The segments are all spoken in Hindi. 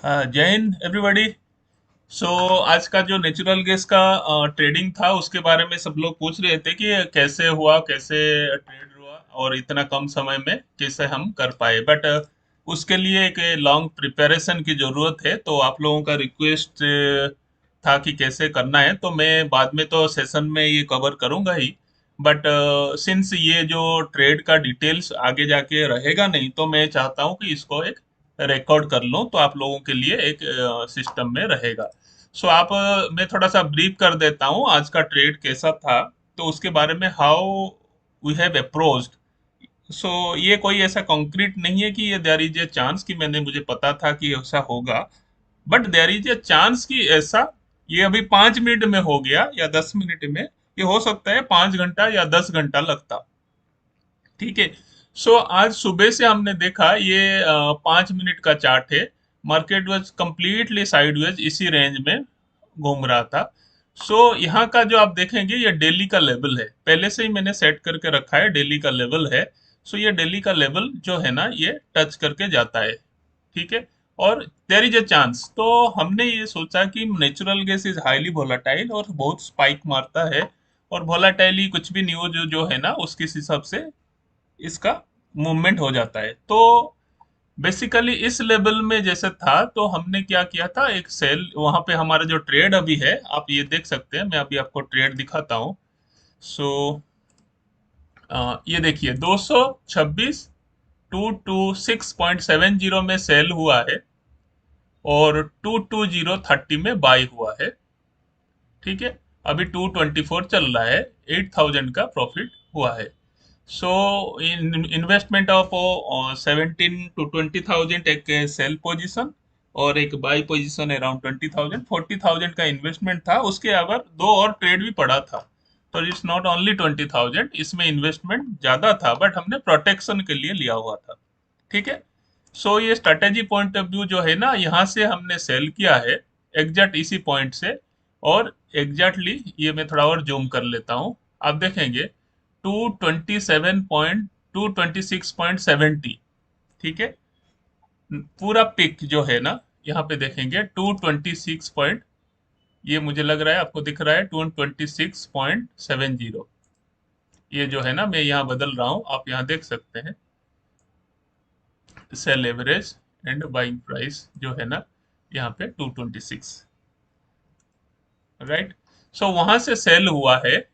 जय हिंद एवरीबॉडी। सो आज का जो नेचुरल गैस का ट्रेडिंग था उसके बारे में सब लोग पूछ रहे थे कि ये कैसे हुआ, कैसे ट्रेड हुआ और इतना कम समय में कैसे हम कर पाए। बट उसके लिए एक लॉन्ग प्रिपरेशन की जरूरत है, तो आप लोगों का रिक्वेस्ट था कि कैसे करना है, तो मैं बाद में तो सेशन में ये कवर करूंगा ही। बट सिंस ये जो ट्रेड का डिटेल्स आगे जाके रहेगा नहीं, तो मैं चाहता हूँ कि इसको एक रिकॉर्ड कर लूं, तो आप लोगों के लिए एक सिस्टम में रहेगा। सो मैं थोड़ा सा ब्रीफ कर देता हूँ आज का ट्रेड कैसा था, तो उसके बारे में हाउ वी हैव अप्रोच्ड। सो ये कोई ऐसा कॉन्क्रीट नहीं है कि ये देयर इज ए चांस कि मुझे पता था कि ऐसा होगा। But there is a chance कि ऐसा ये अभी 5 मिनट में हो गया या 10 मिनट में, ये हो सकता है 5 घंटा या 10 घंटा लगता। ठीक है। सो आज सुबह से हमने देखा ये 5 मिनट का चार्ट है। मार्केट वाज कंप्लीटली साइडवेज इसी रेंज में घूम रहा था। सो यहाँ का जो आप देखेंगे ये डेली का लेवल है, पहले से ही मैंने सेट करके रखा है, डेली का लेवल है। सो ये डेली का लेवल जो है ना, ये टच करके जाता है। ठीक है। और देयर इज ए चांस, तो हमने ये सोचा कि natural gas is highly volatile और बहुत स्पाइक मारता है, और वोलाटाइली कुछ भी न्यूज जो है ना उसके हिसाब से इसका मूवमेंट हो जाता है। तो बेसिकली इस लेवल में जैसे था, तो हमने क्या किया था, एक सेल वहां पे हमारा जो ट्रेड अभी है आप ये देख सकते हैं, मैं अभी आपको ट्रेड दिखाता हूँ। सो ये देखिए 226 226.70 में सेल हुआ है, और 22030 में बाई हुआ है। ठीक है। अभी 224 चल रहा है, 8000 का प्रॉफिट हुआ है। सो इन्वेस्टमेंट ऑफ 17 to 20,000 एक सेल पोजीशन, और एक बाई पोजीशन अराउंड 20,000, 40,000 का इन्वेस्टमेंट था। उसके अगर दो और ट्रेड भी पड़ा था, तो इट्स नॉट ओनली 20,000, इसमें इन्वेस्टमेंट ज्यादा था, बट हमने प्रोटेक्शन के लिए लिया हुआ था। ठीक है। सो ये स्ट्रेटेजी पॉइंट ऑफ व्यू जो है ना, यहाँ से हमने सेल किया है एग्जैक्ट इसी पॉइंट से। और एग्जैक्टली ये मैं थोड़ा और जूम कर लेता हूँ, आप देखेंगे 226.70। ठीक है। पूरा पिक जो है ना, यहाँ पे देखेंगे 226 पॉइंट, ये मुझे लग रहा है आपको दिख रहा है 226.70। ये जो है ना, मैं यहाँ बदल रहा हूँ, आप यहाँ देख सकते हैं sell average and buying price जो है ना, यहाँ पे 226। राइट। सो वहां से सेल हुआ है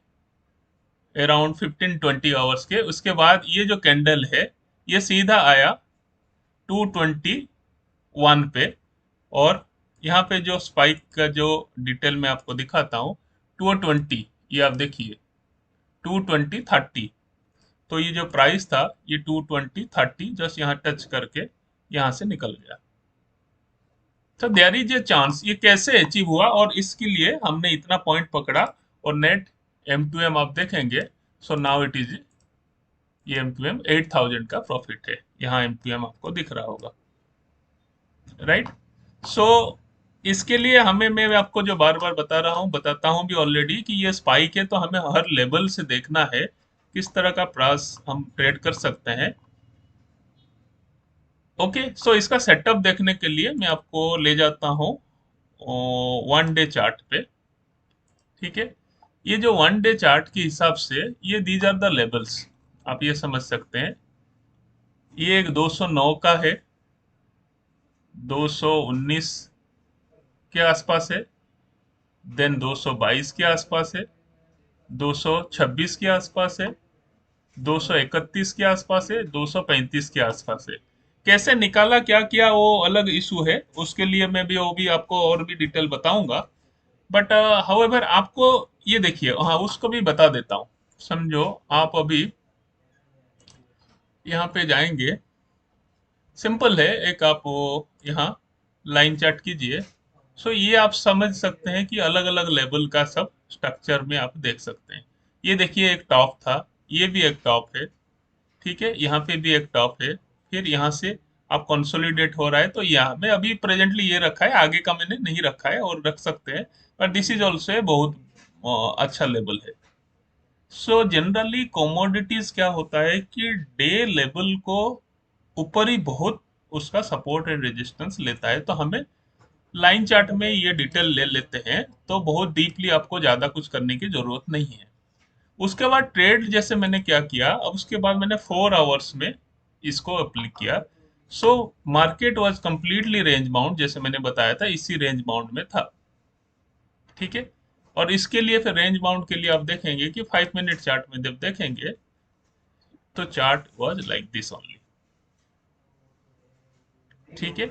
अराउंड 15-20 आवर्स के। उसके बाद ये जो कैंडल है, ये सीधा आया 221 पे। और यहाँ पे जो स्पाइक का जो डिटेल मैं आपको दिखाता हूँ, 220, ये आप देखिए 22030। तो ये जो प्राइस था, ये 22030 जस्ट यहाँ टच करके यहाँ से निकल गया। तो देयर इज ए चांस ये कैसे अचीव हुआ, और इसके लिए हमने इतना पॉइंट पकड़ा। और नेट एम टू एम आप देखेंगे, सो नाउ इट इज, ये एम टू एम 8000 का प्रॉफिट है, यहाँ एम टू एम आपको दिख रहा होगा। राइट। सो इसके लिए हमें, मैं आपको जो बार बार बता रहा हूँ, बताता हूँ भी ऑलरेडी, कि ये स्पाइक है, तो हमें हर लेवल से देखना है किस तरह का प्राइस हम ट्रेड कर सकते हैं। ओके। सो इसका सेटअप देखने के लिए मैं आपको ले जाता हूँ 1 डे चार्ट पे। ठीक है। ये जो 1 डे चार्ट के हिसाब से, ये दीज आर द लेवल्स, आप ये समझ सकते हैं। ये एक 209 का है, 219 के आसपास है, देन 222 के आसपास है, 226 के आसपास है, 231 के आसपास है, 235 के आसपास है। कैसे निकाला, क्या किया, वो अलग इशू है, उसके लिए मैं भी वो भी आपको और भी डिटेल बताऊंगा। बट हाउएवर आपको ये देखिए, हाँ उसको भी बता देता हूँ। समझो आप अभी यहाँ पे जाएंगे, सिंपल है, एक आप वो यहाँ लाइन चार्ट कीजिए। सो ये आप समझ सकते हैं कि अलग अलग लेवल का सब स्ट्रक्चर में आप देख सकते हैं। ये देखिए एक टॉप था, ये भी एक टॉप है। ठीक है। यहाँ पे भी एक टॉप है। फिर यहाँ से आप कंसोलिडेट हो रहा है, तो यहाँ में अभी प्रेजेंटली ये रखा है, आगे का मैंने नहीं रखा है, और रख सकते हैं। पर दिस इज ऑल्सो ए बहुत अच्छा लेवल है। सो जनरली कमोडिटीज क्या होता है कि डे लेवल को ऊपर ही बहुत उसका सपोर्ट एंड रेजिस्टेंस लेता है, तो हमें लाइन चार्ट में ये डिटेल ले लेते हैं तो बहुत डीपली आपको ज्यादा कुछ करने की जरूरत नहीं है। उसके बाद ट्रेड जैसे मैंने क्या किया, अब उसके बाद मैंने 4 आवर्स में इसको अप्लाई किया। So market was completely range bound, जैसे मैंने बताया था इसी रेंज बाउंड में था। ठीक है। और इसके लिए फिर रेंज बाउंड के लिए आप देखेंगे कि 5 मिनट चार्ट में जब देखेंगे तो chart was like this only. ठीक है।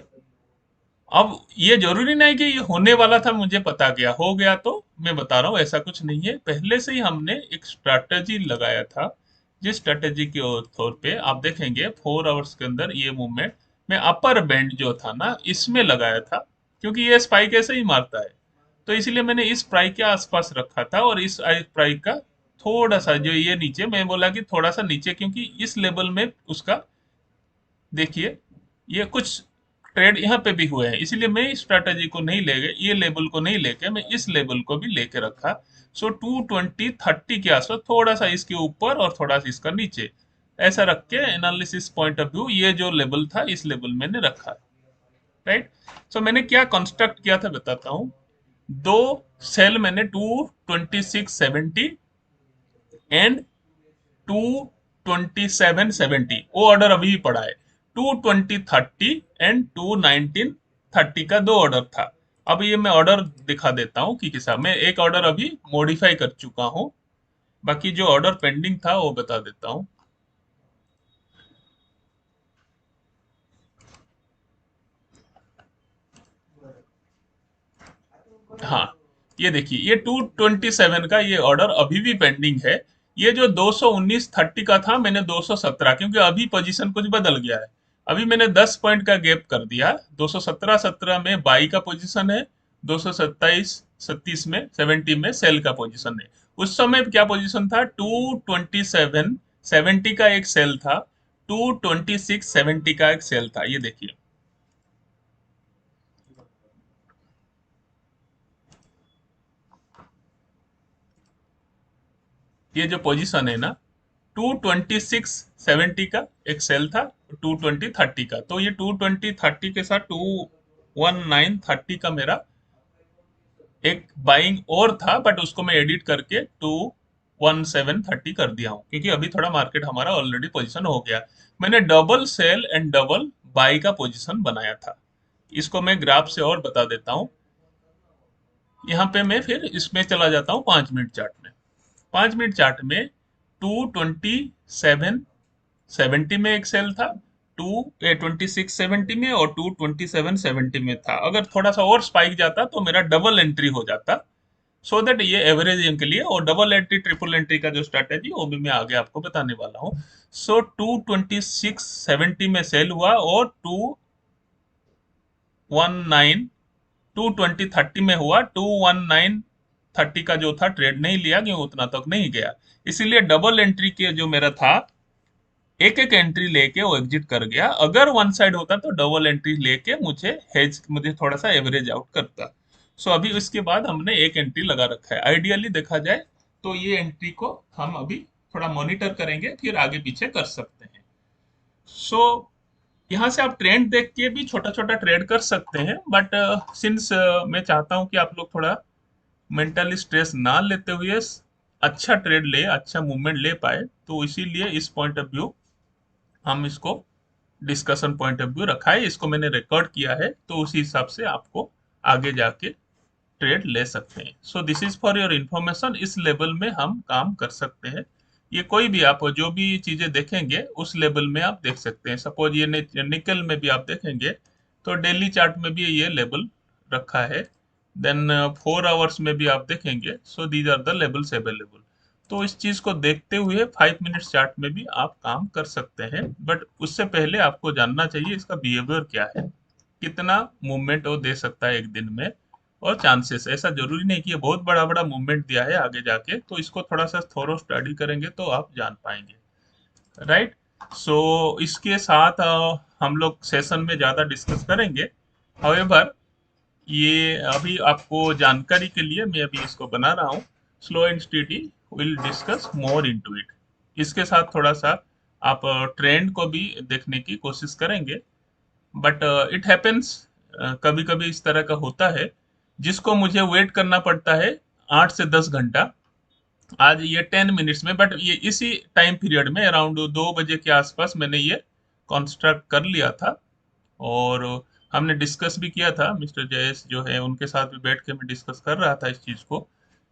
अब ये जरूरी नहीं कि ये होने वाला था मुझे पता गया हो गया, तो मैं बता रहा हूँ ऐसा कुछ नहीं है, पहले से ही हमने एक स्ट्रैटेजी लगाया था। जिस स्ट्रैटेजी के तौर पे आप देखेंगे 4 आवर्स के अंदर ये मूवमेंट में अपर बैंड जो था ना इसमें लगाया था, क्योंकि ये स्पाइक ऐसे ही मारता है। तो इसलिए मैंने इस प्राइस के आसपास रखा था, और इस प्राइस का थोड़ा सा जो ये नीचे, मैं बोला कि थोड़ा सा नीचे, क्योंकि इस लेवल में उसका देखिए ये कुछ ट्रेड यहाँ पे भी हुए हैं, इसीलिए मैं इस स्ट्रैटेजी को नहीं ले गए, ये लेवल को नहीं लेके मैं इस लेवल को भी लेके रखा। सो 220-30 के आसपास, थोड़ा सा इसके ऊपर और थोड़ा सा इसका नीचे, ऐसा रख के एनालिसिस पॉइंट ऑफ व्यू ये जो लेवल था इस लेवल मैंने रखा। राइट। सो मैंने क्या कंस्ट्रक्ट किया था बताता हूँ। दो सेल मैंने 22670 एंड 22770, वो ऑर्डर अभी भी पड़ा है। 22030 एंड 21930 का दो ऑर्डर था। अब ये मैं ऑर्डर दिखा देता हूँ कि किस, मैं एक ऑर्डर अभी मॉडिफाई कर चुका हूँ, बाकी जो ऑर्डर पेंडिंग था वो बता देता हूँ। हाँ, ये देखिए ये 227 का ये ऑर्डर अभी भी पेंडिंग है। ये जो 21930 का था मैंने 217, क्योंकि अभी पोजीशन कुछ बदल गया है, अभी मैंने 10 पॉइंट का गैप कर दिया। 217 में बाई का पोजीशन है, 227 37 में 70 में सेल का पोजीशन है। उस समय क्या पोजीशन था, 22770 का एक सेल था, 22670 का एक सेल था, ये देखिए। ये जो पोजीशन है ना, 22670 का एक सेल था, 22030 का, तो ये 22030 के साथ 21930 का मेरा एक बाइंग और था, बट उसको मैं एडिट करके 21730 कर दिया हूँ, क्योंकि अभी थोड़ा मार्केट हमारा ऑलरेडी पोजीशन हो गया। मैंने double sell and double buy का पोजीशन बनाया था। इसको मैं ग्राफ से और बता देता हूँ। यहाँ पे मैं फिर इसमें चला जाता हूँ 5 मिनट चार्ट में। 5 मिनट चार्ट में 22770 में एक सेल था, 2670 में, और 22770 में था। अगर थोड़ा सा और स्पाइक जाता तो मेरा डबल एंट्री हो जाता। सो दैट ये एवरेजिंग के लिए, और डबल एंट्री ट्रिपल एंट्री का जो स्ट्रैटेजी वो भी मैं आगे आपको बताने वाला हूँ। सो 22670 में सेल हुआ, और 22030 में हुआ। 21930 का जो था ट्रेड नहीं लिया, क्यों उतना तक नहीं गया, इसीलिए डबल एंट्री के जो मेरा था, एक एक एंट्री लेके वो एग्जिट कर गया। अगर वन साइड होता तो डबल एंट्री लेके मुझे थोड़ा सा एवरेज आउट करता। सो अभी उसके बाद हमने एक एंट्री लगा रखा है। आइडियली देखा जाए तो ये एंट्री को हम अभी थोड़ा मॉनिटर करेंगे, फिर आगे पीछे कर सकते हैं। सो यहाँ से आप ट्रेंड देख के भी छोटा छोटा ट्रेड कर सकते हैं, बट सिंस मैं चाहता हूँ कि आप लोग थोड़ा मेंटली स्ट्रेस ना लेते हुए अच्छा ट्रेड ले, अच्छा मूवमेंट ले पाए, तो इसीलिए इस पॉइंट ऑफ व्यू हम इसको डिस्कशन पॉइंट ऑफ व्यू रखा है, इसको मैंने रिकॉर्ड किया है, तो उसी हिसाब से आपको आगे जाके ट्रेड ले सकते हैं। So this is for your information, इस लेवल में हम काम कर सकते हैं। ये कोई भी आप जो भी चीजें देखेंगे उस लेवल में आप देख सकते हैं। सपोज ये निकल में भी आप देखेंगे तो डेली चार्ट में भी ये लेवल रखा है। देन 4 आवर्स में भी आप देखेंगे, so these are the levels available. तो इस चीज को देखते हुए 5 मिनट चार्ट में भी आप काम कर सकते हैं, बट उससे पहले आपको जानना चाहिए इसका बिहेवियर क्या है, कितना मूवमेंट वो दे सकता है एक दिन में, और चांसेस, ऐसा जरूरी नहीं कि ये बहुत बड़ा बड़ा मूवमेंट दिया है आगे जाके, तो इसको थोड़ा सा थोरो स्टडी करेंगे तो आप जान पाएंगे। राइट। सो इसके साथ हम लोग सेशन में ज्यादा डिस्कस करेंगे। हाउएवर, ये अभी आपको जानकारी के लिए मैं अभी इसको बना रहा हूँ। Slow and steady will discuss more into it. इसके साथ थोड़ा सा आप ट्रेंड को भी देखने की कोशिश करेंगे, बट इट हैपेंस कभी कभी इस तरह का होता है जिसको मुझे वेट करना पड़ता है 8 से 10 घंटा। आज ये 10 मिनट्स में, बट ये इसी टाइम पीरियड में अराउंड 2 बजे के आसपास मैंने ये कॉन्स्ट्रक्ट कर लिया था। और हमने डिस्कस भी किया था, मिस्टर जयेश जो है उनके साथ भी बैठ के मैं डिस्कस कर रहा था इस चीज को,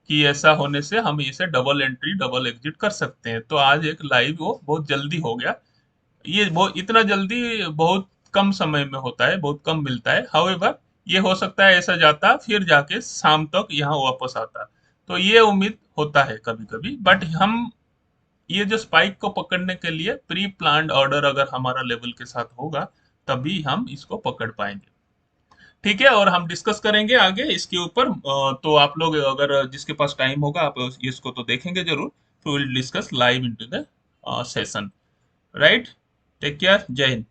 कि ऐसा होने से हम इसे डबल एंट्री डबल एग्जिट कर सकते हैं। तो आज एक लाइव वो बहुत जल्दी हो गया। ये बहुत इतना जल्दी बहुत कम समय में होता है, बहुत कम मिलता है। हाउएवर ये हो सकता है ऐसा जाता फिर जाके शाम तक यहाँ वापस आता। तो ये उम्मीद होता है कभी कभी, बट हम ये जो स्पाइक को पकड़ने के लिए प्री प्लान्ड ऑर्डर अगर हमारा लेवल के साथ होगा तभी हम इसको पकड़ पाएंगे। ठीक है, और हम डिस्कस करेंगे आगे इसके ऊपर। तो आप लोग अगर जिसके पास टाइम होगा आप इसको तो देखेंगे जरूर। तो will discuss live into the session. Right. Take care. जय हिंद।